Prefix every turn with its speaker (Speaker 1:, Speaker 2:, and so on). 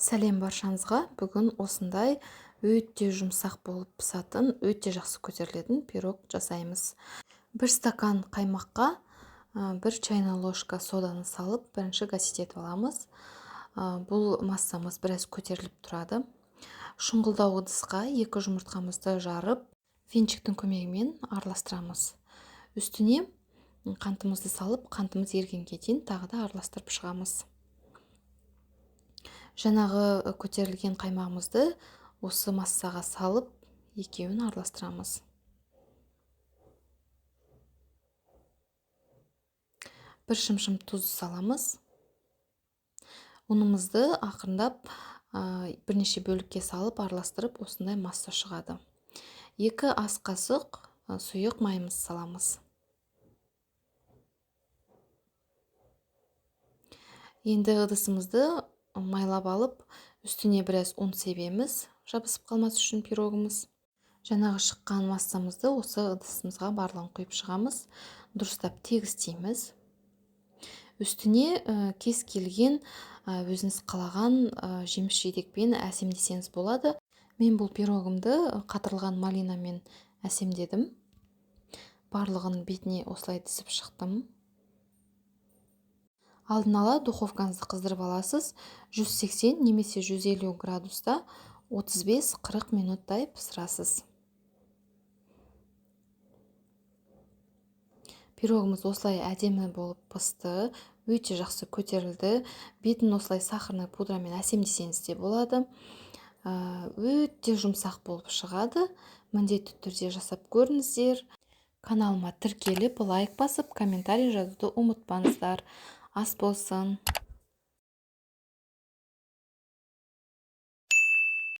Speaker 1: Сәлем баршаңызға. Бүгін осындай өте жұмсақ болып пісатын, өте жақсы көтерілетін пирог жасаймыз. Бір стакан қаймаққа бір чайна ложка соданы салып, бірінші гасить етіп аламыз. Бұл массамыз біраз көтеріліп тұрады. Шұңғылдау ыдысқа 2 жұмыртқамызды жарып, венчиктің көмегімен араластырамыз. Үстіне қантымызды салып, қантымыз ергенге дейін тағы да араластырып шығамыз. Жаңағы көтерілген қаймағымызды осы массаға салып, екеуін араластырамыз. Бір шымшым тұз саламыз. Ұнымызды ақырындап бірнеше бөлікке салып араластырып, осындай масса шығады. 2 ас қасық сұйық майымыз саламыз. Енді ыдысымызды майлап алып, үстіне біраз ұн себеміз, жабысып қалмас үшін пирогымыз. Жаңағы шыққан массамызды осы ыдысымызға барлығын құйып шығамыз. Дұрыстап тегістейміз. Үстіне кез келген өзіңіз қалаған жеміс-жидекпен әсемдесеңіз болады. Мен бұл пирогымды қатырылған малинамен әсемдедім. Барлығын бетіне осылай тізіп шықтым. Алдын ала духовкаңызды қыздырып аласыз. 180 немесе 150 градуста 35-40 минуттай пісірасыз. Пирогымыз осылай әдемі болып пісті, өте жақсы көтерілді. Бетін осылай сахарный пудрамен әсемдесеңіз де болады. Өте жұмсақ болып шығады. Міндетті түрде жасап көріңіздер. Каналыма тіркеліп, лайк басып, комментарий жазуды ұмытпаңыздар. Ас болсын.